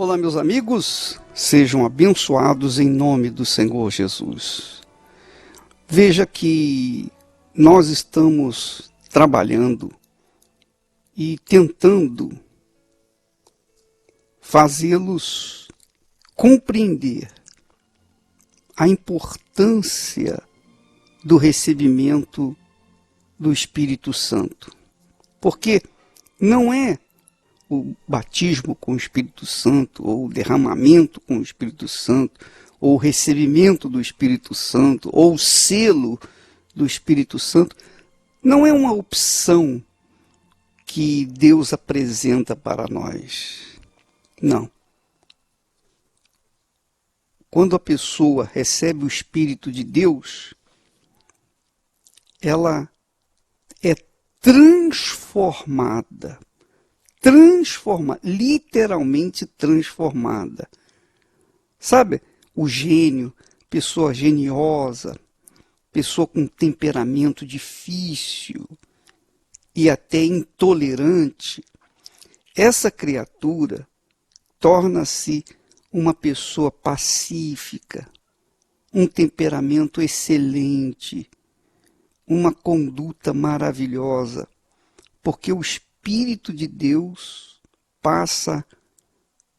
Olá, meus amigos, sejam abençoados em nome do Senhor Jesus. Veja que nós estamos trabalhando e tentando fazê-los compreender a importância do recebimento do Espírito Santo. Porque não é o batismo com o Espírito Santo, ou o derramamento com o Espírito Santo, ou o recebimento do Espírito Santo, ou o selo do Espírito Santo, não é uma opção que Deus apresenta para nós. Não. Quando a pessoa recebe o Espírito de Deus, ela é transformada. Literalmente transformada. Sabe, o gênio, pessoa geniosa, pessoa com temperamento difícil e até intolerante, essa criatura torna-se uma pessoa pacífica, um temperamento excelente, uma conduta maravilhosa, porque o Espírito de Deus passa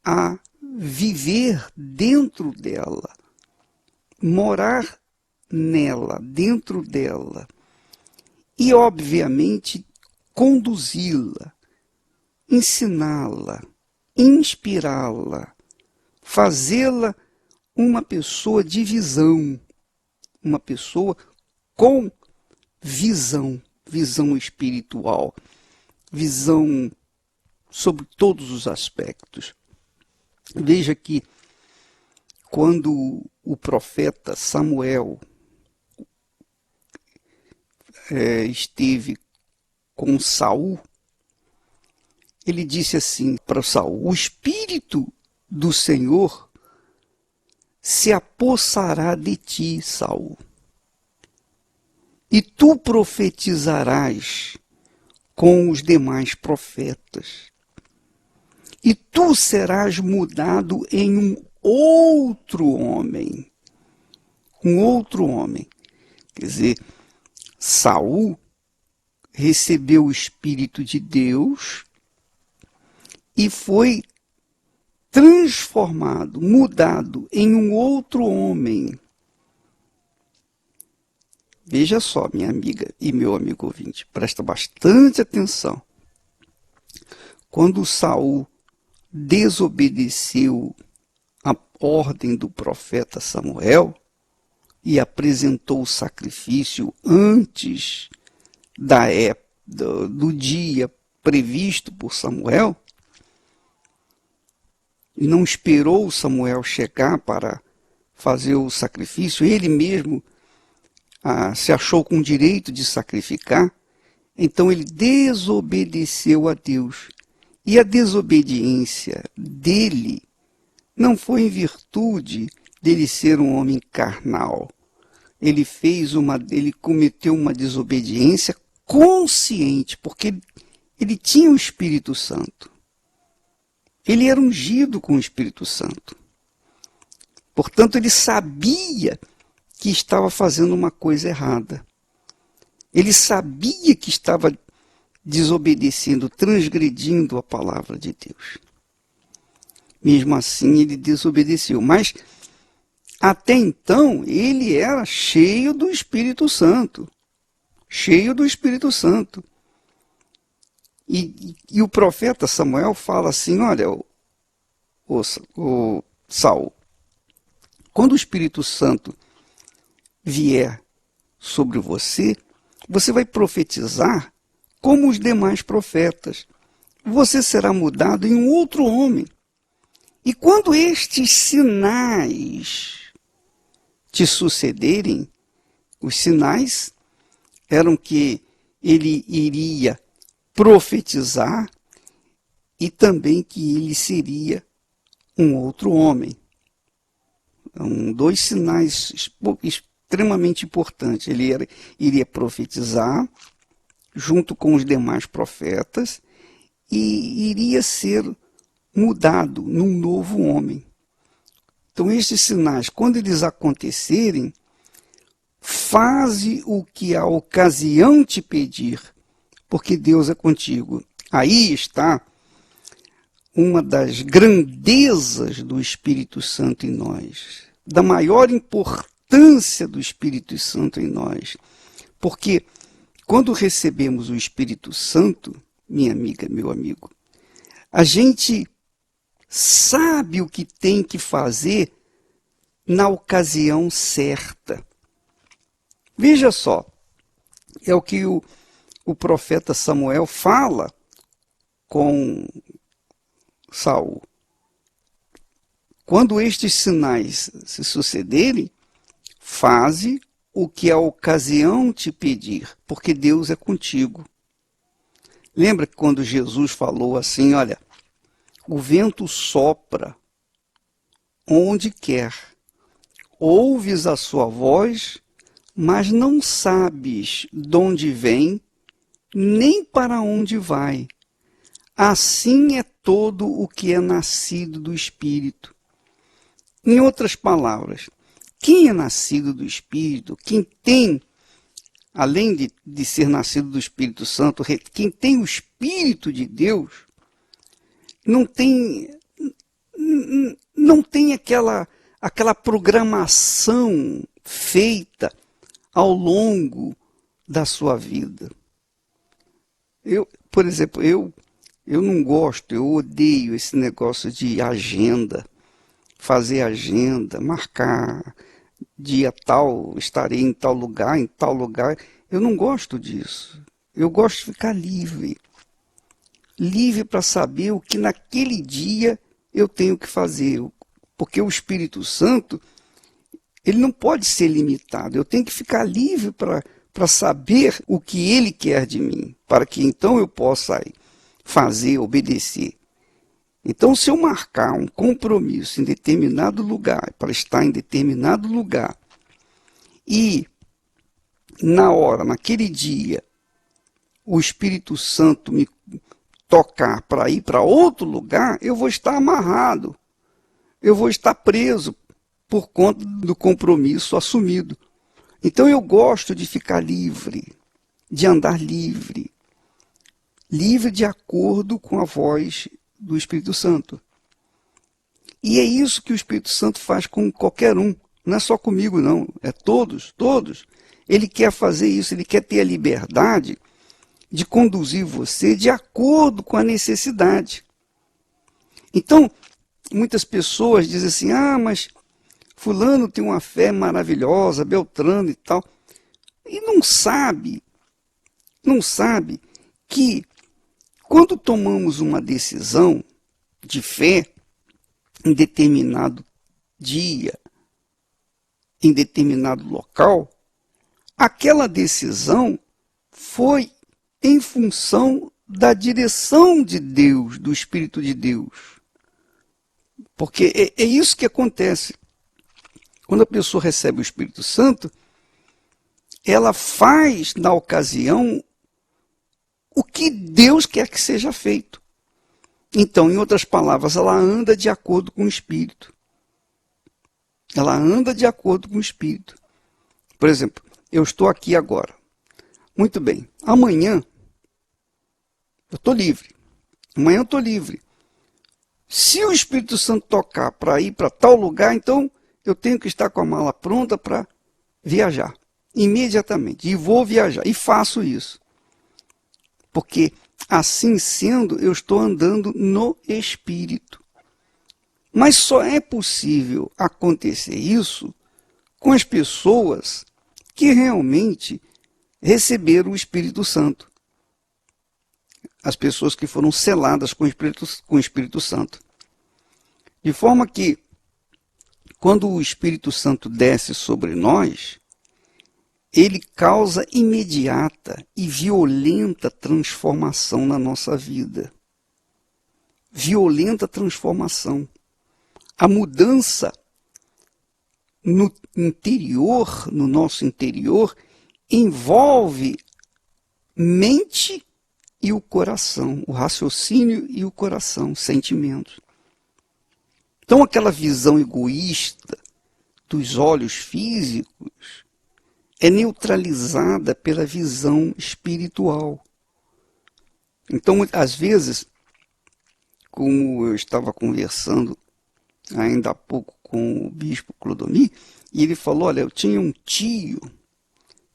a viver dentro dela, morar nela, dentro dela, e obviamente conduzi-la, ensiná-la, inspirá-la, fazê-la uma pessoa de visão, uma pessoa com visão espiritual, visão sobre todos os aspectos. Veja que quando o profeta Samuel esteve com Saul, ele disse assim para Saul: o Espírito do Senhor se apossará de ti, Saul, e tu profetizarás com os demais profetas, e tu serás mudado em um outro homem. Quer dizer, Saul recebeu o Espírito de Deus e foi transformado, mudado em um outro homem. Veja só, minha amiga e meu amigo ouvinte, presta bastante atenção. Quando Saul desobedeceu a ordem do profeta Samuel e apresentou o sacrifício antes do dia previsto por Samuel, e não esperou Samuel chegar para fazer o sacrifício, ele mesmo se achou com direito de sacrificar, então ele desobedeceu a Deus. E a desobediência dele não foi em virtude dele ser um homem carnal. Ele cometeu uma desobediência consciente, porque ele tinha o Espírito Santo. Ele era ungido com o Espírito Santo. Portanto, ele sabia que estava fazendo uma coisa errada. Ele sabia que estava desobedecendo, transgredindo a palavra de Deus. Mesmo assim, ele desobedeceu. Mas, até então, ele era cheio do Espírito Santo. Cheio do Espírito Santo. E o profeta Samuel fala assim: olha, o Saul, quando o Espírito Santo vier sobre você, você vai profetizar como os demais profetas. Você será mudado em um outro homem. E quando estes sinais te sucederem, os sinais eram que ele iria profetizar e também que ele seria um outro homem. Dois sinais extremamente importantes. Ele iria profetizar junto com os demais profetas e iria ser mudado num novo homem. Então estes sinais, quando eles acontecerem, faze o que a ocasião te pedir, porque Deus é contigo. Aí está uma das grandezas do Espírito Santo em nós, da maior importância do Espírito Santo em nós. Porque quando recebemos o Espírito Santo, minha amiga, meu amigo, a gente sabe o que tem que fazer na ocasião certa. Veja só, é o que o profeta Samuel fala com Saul. Quando estes sinais se sucederem, faze o que a ocasião te pedir, porque Deus é contigo. Lembra que quando Jesus falou assim, olha, o vento sopra onde quer, ouves a sua voz, mas não sabes de onde vem, nem para onde vai. Assim é todo o que é nascido do Espírito. Em outras palavras, quem é nascido do Espírito, quem tem, além de ser nascido do Espírito Santo, quem tem o Espírito de Deus, não tem aquela programação feita ao longo da sua vida. Por exemplo, eu não gosto, eu odeio esse negócio de agenda, fazer agenda, marcar dia tal, estarei em tal lugar, em tal lugar. Eu não gosto disso. Eu gosto de ficar livre. Livre para saber o que naquele dia eu tenho que fazer. Porque o Espírito Santo, ele não pode ser limitado. Eu tenho que ficar livre para saber o que ele quer de mim, para que então eu possa fazer, obedecer. Então, se eu marcar um compromisso em determinado lugar, para estar em determinado lugar, e na hora, naquele dia, o Espírito Santo me tocar para ir para outro lugar, eu vou estar amarrado, eu vou estar preso por conta do compromisso assumido. Então eu gosto de ficar livre, de andar livre, livre de acordo com a voz do Espírito Santo. E é isso que o Espírito Santo faz com qualquer um, não é só comigo não, é todos. Ele quer fazer isso, ele quer ter a liberdade de conduzir você de acordo com a necessidade. Então, muitas pessoas dizem assim, mas fulano tem uma fé maravilhosa, Beltrano e tal, e não sabe que quando tomamos uma decisão de fé em determinado dia, em determinado local, aquela decisão foi em função da direção de Deus, do Espírito de Deus. Porque é isso que acontece. Quando a pessoa recebe o Espírito Santo, ela faz, na ocasião, o que Deus quer que seja feito. Então, em outras palavras, ela anda de acordo com o Espírito. Ela anda de acordo com o Espírito. Por exemplo, eu estou aqui agora. Muito bem. Amanhã, eu estou livre. Amanhã eu estou livre. Se o Espírito Santo tocar para ir para tal lugar, então eu tenho que estar com a mala pronta para viajar. Imediatamente. E vou viajar. E faço isso. Porque, assim sendo, eu estou andando no Espírito. Mas só é possível acontecer isso com as pessoas que realmente receberam o Espírito Santo. As pessoas que foram seladas com o Espírito Santo. De forma que, quando o Espírito Santo desce sobre nós, ele causa imediata e violenta transformação na nossa vida. Violenta transformação. A mudança no interior, no nosso interior, envolve mente e o coração, o raciocínio e o coração, sentimentos. Então aquela visão egoísta dos olhos físicos é neutralizada pela visão espiritual. Então, às vezes, como eu estava conversando ainda há pouco com o bispo Clodomir, e ele falou, olha, eu tinha um tio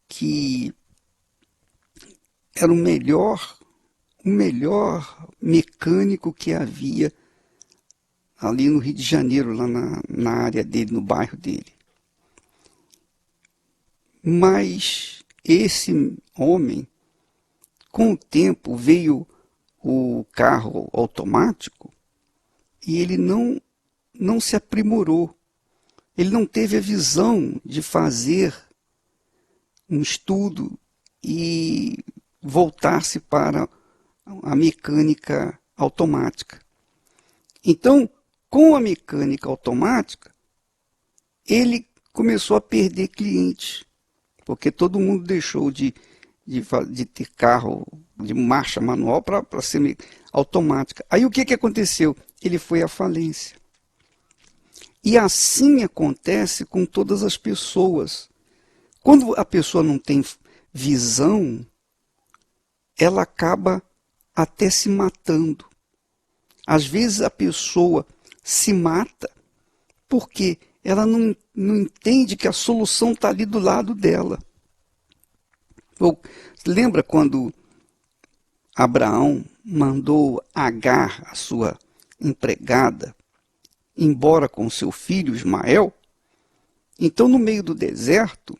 que era o melhor mecânico que havia ali no Rio de Janeiro, lá na área dele, no bairro dele. Mas esse homem, com o tempo, veio o carro automático e ele não se aprimorou. Ele não teve a visão de fazer um estudo e voltar-se para a mecânica automática. Então, com a mecânica automática, ele começou a perder clientes, porque todo mundo deixou de ter carro de marcha manual para ser automática. Aí o que aconteceu? Ele foi à falência. E assim acontece com todas as pessoas. Quando a pessoa não tem visão, ela acaba até se matando. Às vezes a pessoa se mata porque ela não entende que a solução está ali do lado dela. Lembra quando Abraão mandou Agar, a sua empregada, embora com seu filho Ismael? Então, no meio do deserto,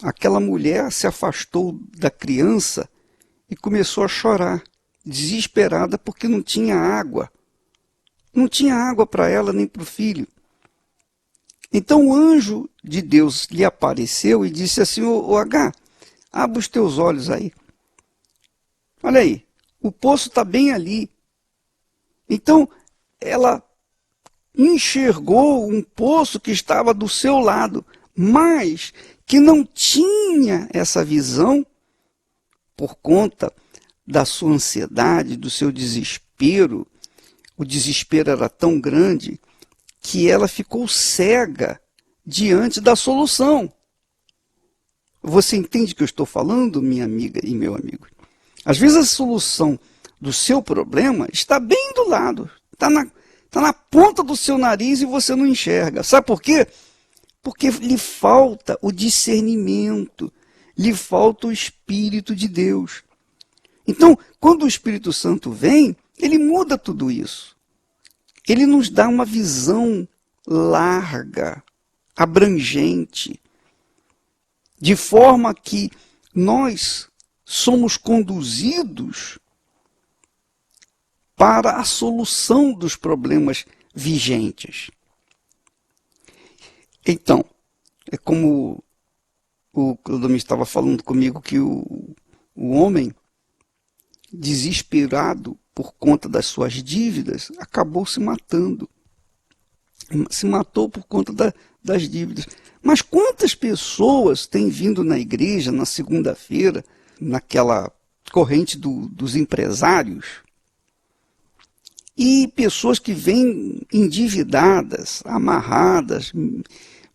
aquela mulher se afastou da criança e começou a chorar, desesperada porque não tinha água. Não tinha água para ela nem para o filho. Então o anjo de Deus lhe apareceu e disse assim, ô Agar, abre os teus olhos aí. Olha aí, o poço está bem ali. Então ela enxergou um poço que estava do seu lado, mas que não tinha essa visão por conta da sua ansiedade, do seu desespero. O desespero era tão grande que ela ficou cega diante da solução. Você entende o que eu estou falando, minha amiga e meu amigo? Às vezes a solução do seu problema está bem do lado, está na ponta do seu nariz e você não enxerga. Sabe por quê? Porque lhe falta o discernimento, lhe falta o Espírito de Deus. Então, quando o Espírito Santo vem, ele muda tudo isso. Ele nos dá uma visão larga, abrangente, de forma que nós somos conduzidos para a solução dos problemas vigentes. Então, é como o Clodomir estava falando comigo, que o homem, desesperado por conta das suas dívidas, acabou se matando. Se matou por conta das dívidas. Mas quantas pessoas têm vindo na igreja na segunda-feira, naquela corrente dos empresários, e pessoas que vêm endividadas, amarradas,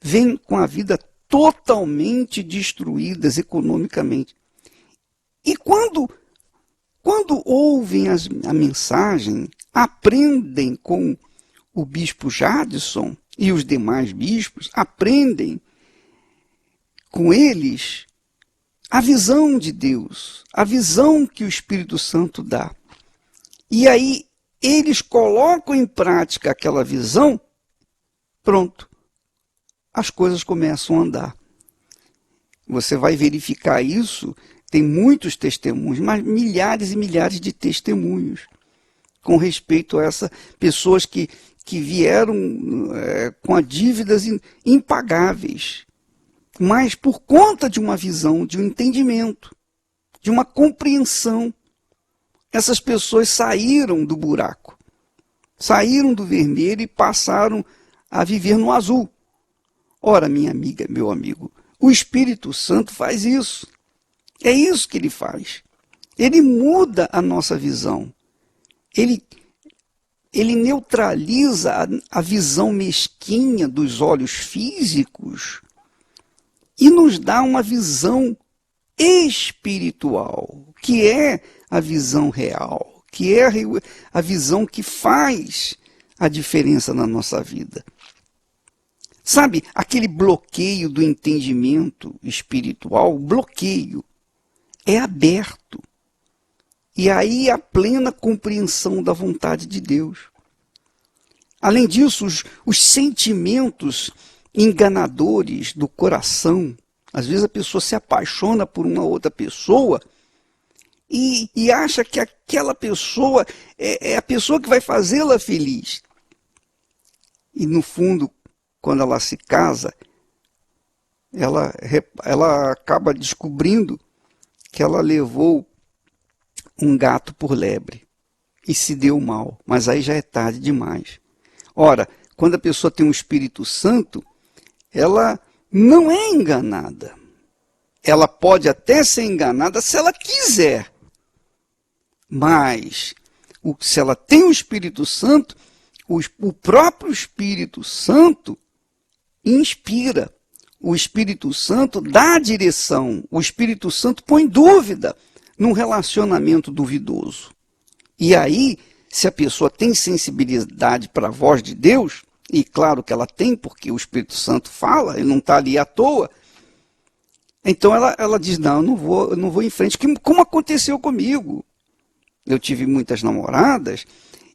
vêm com a vida totalmente destruídas economicamente. E quando ouvem a mensagem, aprendem com o bispo Jadson e os demais bispos, aprendem com eles a visão de Deus, a visão que o Espírito Santo dá. E aí eles colocam em prática aquela visão, pronto, as coisas começam a andar. Você vai verificar isso, tem muitos testemunhos, mas milhares e milhares de testemunhos com respeito a essas pessoas que vieram com dívidas impagáveis, mas por conta de uma visão, de um entendimento, de uma compreensão, essas pessoas saíram do buraco, saíram do vermelho e passaram a viver no azul. Ora, minha amiga, meu amigo, o Espírito Santo faz isso. É isso que ele faz. Ele muda a nossa visão. Ele ele neutraliza a visão mesquinha dos olhos físicos e nos dá uma visão espiritual, que é a visão real, que é a visão que faz a diferença na nossa vida. Sabe, aquele bloqueio do entendimento espiritual, o bloqueio é aberto. E aí a plena compreensão da vontade de Deus. Além disso, os sentimentos enganadores do coração, às vezes a pessoa se apaixona por uma outra pessoa e acha que aquela pessoa é a pessoa que vai fazê-la feliz. E no fundo, quando ela se casa, ela acaba descobrindo que ela levou um gato por lebre e se deu mal, mas aí já é tarde demais. Ora, quando a pessoa tem um Espírito Santo, ela não é enganada. Ela pode até ser enganada se ela quiser, mas se ela tem o Espírito Santo, o próprio Espírito Santo inspira. O Espírito Santo dá direção. O Espírito Santo põe dúvida num relacionamento duvidoso. E aí, se a pessoa tem sensibilidade para a voz de Deus, e claro que ela tem, porque o Espírito Santo fala, ele não está ali à toa, então ela diz, não, eu não vou em frente, como aconteceu comigo. Eu tive muitas namoradas,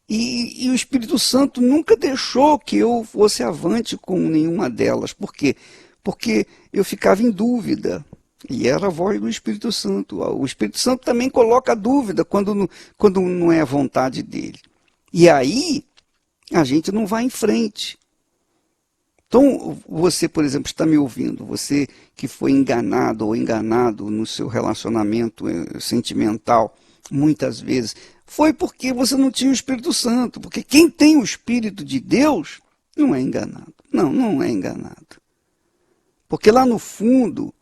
e o Espírito Santo nunca deixou que eu fosse avante com nenhuma delas. Por quê? Porque eu ficava em dúvida. E era a voz do Espírito Santo. O Espírito Santo também coloca dúvida quando não é a vontade dele. E aí, a gente não vai em frente. Então, você, por exemplo, está me ouvindo, você que foi enganado ou enganado no seu relacionamento sentimental, muitas vezes, foi porque você não tinha o Espírito Santo. Porque quem tem o Espírito de Deus não é enganado. Não é enganado. Porque lá no fundo,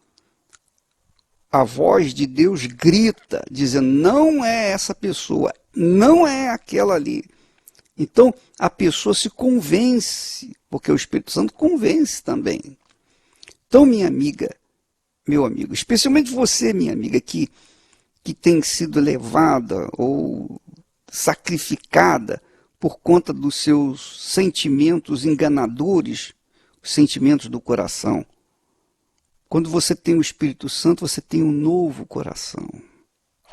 a voz de Deus grita, dizendo, não é essa pessoa, não é aquela ali. Então, a pessoa se convence, porque o Espírito Santo convence também. Então, minha amiga, meu amigo, especialmente você, minha amiga, que tem sido levada ou sacrificada por conta dos seus sentimentos enganadores, os sentimentos do coração. Quando você tem o Espírito Santo, você tem um novo coração.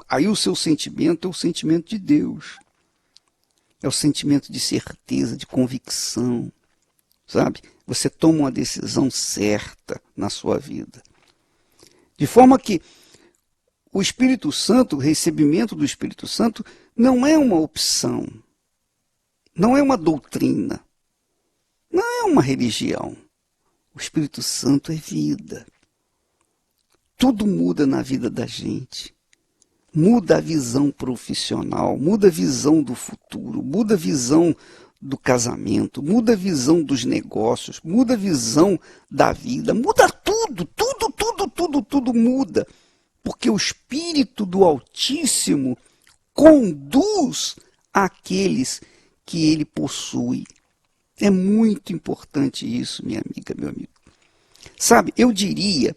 Aí o seu sentimento é o sentimento de Deus. É o sentimento de certeza, de convicção, sabe? Você toma uma decisão certa na sua vida. De forma que o Espírito Santo, o recebimento do Espírito Santo, não é uma opção, não é uma doutrina, não é uma religião. O Espírito Santo é vida. Tudo muda na vida da gente. Muda a visão profissional, muda a visão do futuro, muda a visão do casamento, muda a visão dos negócios, muda a visão da vida, muda tudo muda. Porque o Espírito do Altíssimo conduz aqueles que ele possui. É muito importante isso, minha amiga, meu amigo. Sabe, eu diria,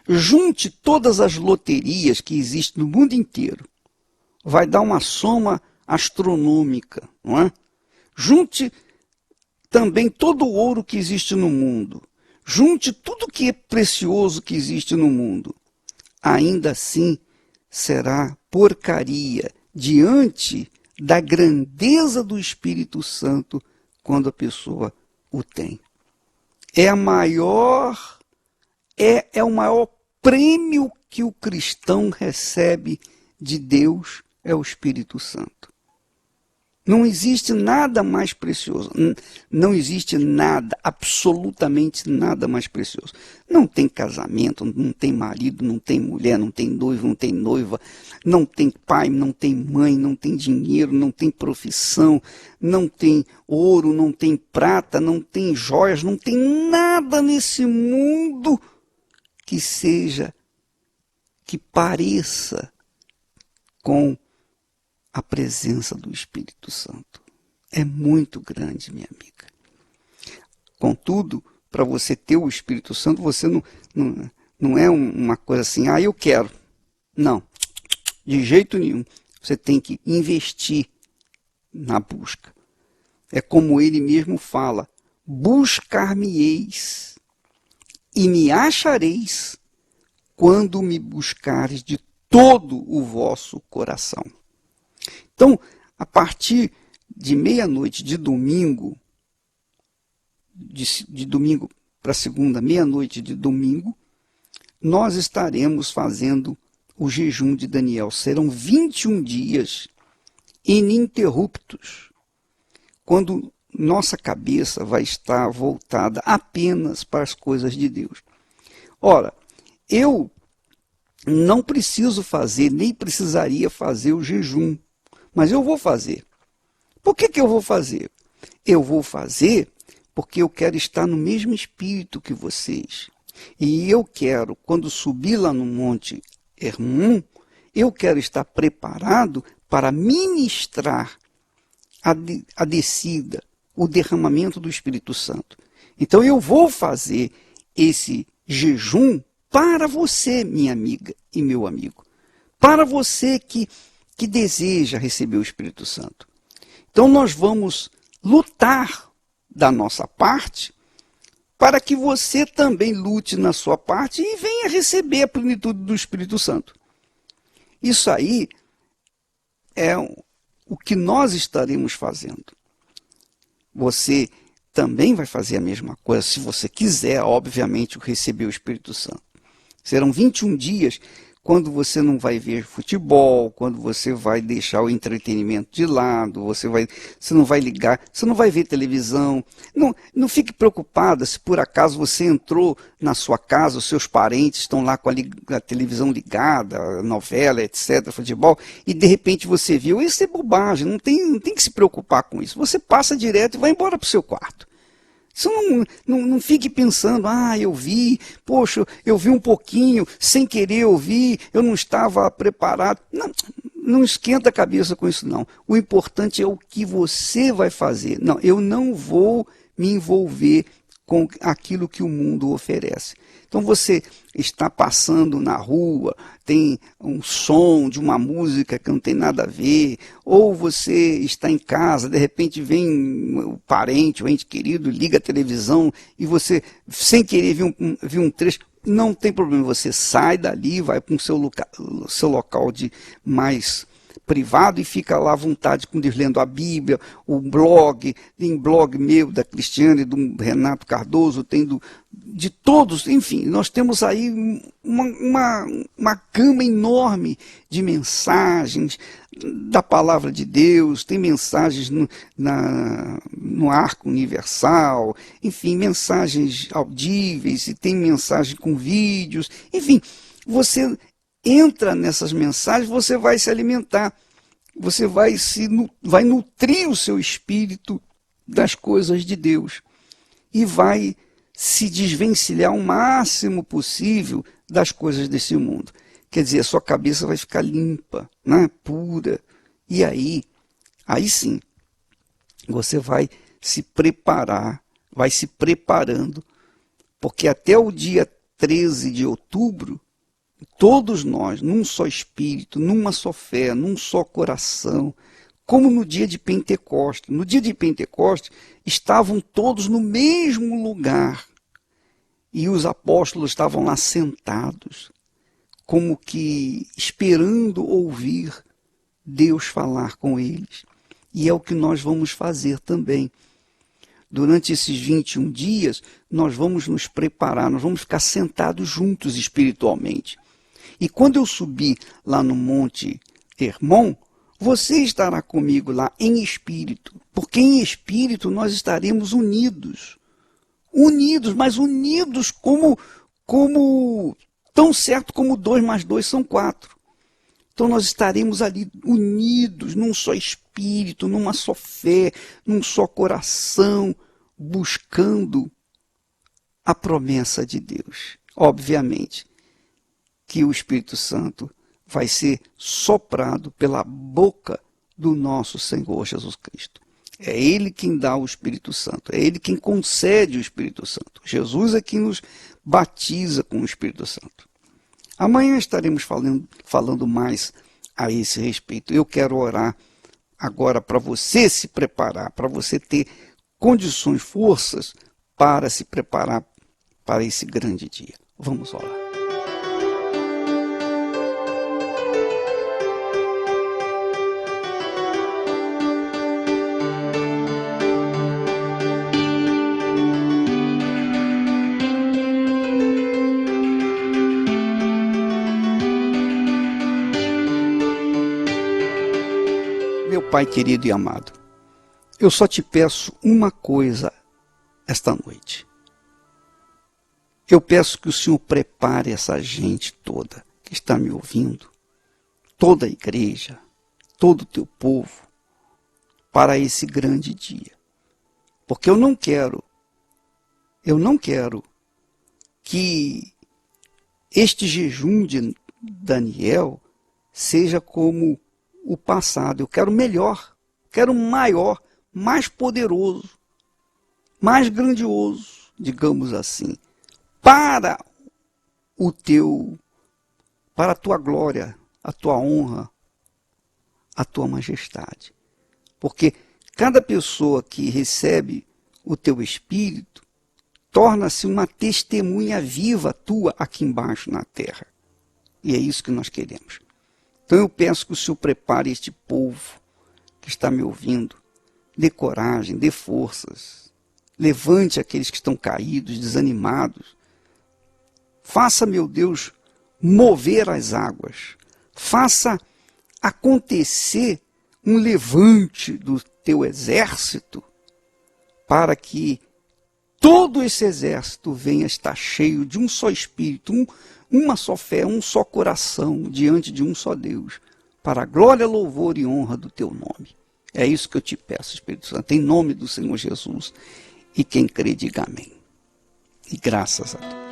junte todas as loterias que existem no mundo inteiro. Vai dar uma soma astronômica, não é? Junte também todo o ouro que existe no mundo. Junte tudo que é precioso que existe no mundo. Ainda assim, será porcaria diante da grandeza do Espírito Santo quando a pessoa o tem. É o maior prêmio que o cristão recebe de Deus, é o Espírito Santo. Não existe nada mais precioso. Não existe nada, absolutamente nada mais precioso. Não tem casamento, não tem marido, não tem mulher, não tem noivo, não tem noiva, não tem pai, não tem mãe, não tem dinheiro, não tem profissão, não tem ouro, não tem prata, não tem joias, não tem nada nesse mundo que pareça com a presença do Espírito Santo. é muito grande, minha amiga. Contudo, para você ter o Espírito Santo, você não é uma coisa assim, eu quero. Não, de jeito nenhum. Você tem que investir na busca. É como ele mesmo fala, buscar-me-eis e me achareis quando me buscares de todo o vosso coração. Então, a partir de meia-noite de domingo, de domingo para segunda, meia-noite de domingo, nós estaremos fazendo o jejum de Daniel. Serão 21 dias ininterruptos, quando nossa cabeça vai estar voltada apenas para as coisas de Deus. Ora, eu não preciso fazer, nem precisaria fazer o jejum, mas eu vou fazer. Por que eu vou fazer? Eu vou fazer porque eu quero estar no mesmo espírito que vocês. E eu quero, quando subir lá no Monte Hermon, eu quero estar preparado para ministrar a descida, o derramamento do Espírito Santo. Então eu vou fazer esse jejum para você, minha amiga e meu amigo. Para você que deseja receber o Espírito Santo. Então nós vamos lutar da nossa parte para que você também lute na sua parte e venha receber a plenitude do Espírito Santo. Isso aí é o que nós estaremos fazendo. Você também vai fazer a mesma coisa, se você quiser, obviamente, receber o Espírito Santo. Serão 21 dias quando você não vai ver futebol, quando você vai deixar o entretenimento de lado, você não vai ligar, você não vai ver televisão. Não fique preocupada se por acaso você entrou na sua casa, os seus parentes estão lá com a televisão ligada, novela, etc., futebol, e de repente você viu. Isso é bobagem, não tem que se preocupar com isso. Você passa direto e vai embora para o seu quarto. Você não fique pensando, eu vi, poxa, eu vi um pouquinho, sem querer eu vi, eu não estava preparado. Não esquenta a cabeça com isso, não. O importante é o que você vai fazer. Não, eu não vou me envolver com aquilo que o mundo oferece. Então você está passando na rua, tem um som de uma música que não tem nada a ver, ou você está em casa, de repente vem o parente, o ente querido, liga a televisão e você, sem querer, viu um trecho. Não tem problema, você sai dali, vai para o seu local de mais privado e fica lá à vontade com Deus, lendo a Bíblia, o blog, tem blog meu, da Cristiane, do Renato Cardoso, tem de todos, enfim, nós temos aí uma gama enorme de mensagens da Palavra de Deus, tem mensagens no Arco Universal, enfim, mensagens audíveis, e tem mensagem com vídeos, enfim, você entra nessas mensagens, você vai se alimentar, você vai nutrir o seu espírito das coisas de Deus e vai se desvencilhar o máximo possível das coisas desse mundo. Quer dizer, a sua cabeça vai ficar limpa, né? Pura. E aí sim, você vai se preparar, vai se preparando, porque até o dia 13 de outubro, todos nós, num só espírito, numa só fé, num só coração, como no dia de Pentecostes. No dia de Pentecostes, estavam todos no mesmo lugar. E os apóstolos estavam lá sentados, como que esperando ouvir Deus falar com eles. E é o que nós vamos fazer também. Durante esses 21 dias, nós vamos nos preparar, nós vamos ficar sentados juntos espiritualmente. E quando eu subir lá no Monte Hermon, você estará comigo lá em espírito, porque em espírito nós estaremos unidos. Unidos, mas unidos como tão certo como 2 mais 2 são 4. Então nós estaremos ali unidos num só espírito, numa só fé, num só coração, buscando a promessa de Deus. Obviamente que o Espírito Santo vai ser soprado pela boca do nosso Senhor Jesus Cristo. É Ele quem dá o Espírito Santo, é Ele quem concede o Espírito Santo. Jesus é quem nos batiza com o Espírito Santo. Amanhã estaremos falando mais a esse respeito. Eu quero orar agora para você se preparar, para você ter condições, forças para se preparar para esse grande dia. Vamos orar. Meu Pai querido e amado, eu só te peço uma coisa esta noite. Eu peço que o Senhor prepare essa gente toda que está me ouvindo, toda a igreja, todo o teu povo, para esse grande dia. Porque eu não quero que este jejum de Daniel seja como o passado. Eu quero melhor, quero maior, mais poderoso, mais grandioso, digamos assim, para a tua glória, a tua honra, a tua majestade. Porque cada pessoa que recebe o teu Espírito torna-se uma testemunha viva tua aqui embaixo na terra. E é isso que nós queremos. Então eu peço que o Senhor prepare este povo que está me ouvindo, dê coragem, dê forças, levante aqueles que estão caídos, desanimados. Faça, meu Deus, mover as águas, faça acontecer um levante do teu exército para que todo esse exército venha estar cheio de um só Espírito, uma só fé, um só coração, diante de um só Deus, para a glória, louvor e honra do teu nome. É isso que eu te peço, Espírito Santo, em nome do Senhor Jesus. E quem crê, diga amém. E graças a Deus.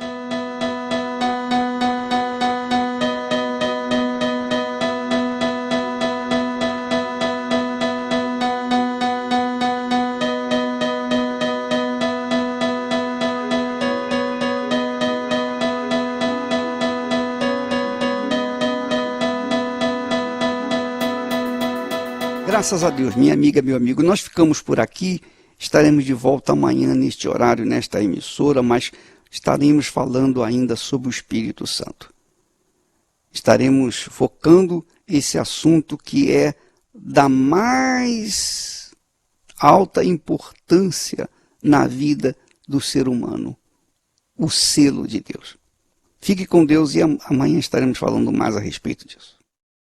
Graças a Deus, minha amiga, meu amigo, nós ficamos por aqui, estaremos de volta amanhã neste horário, nesta emissora, mas estaremos falando ainda sobre o Espírito Santo. Estaremos focando esse assunto que é da mais alta importância na vida do ser humano, o selo de Deus. Fique com Deus e amanhã estaremos falando mais a respeito disso.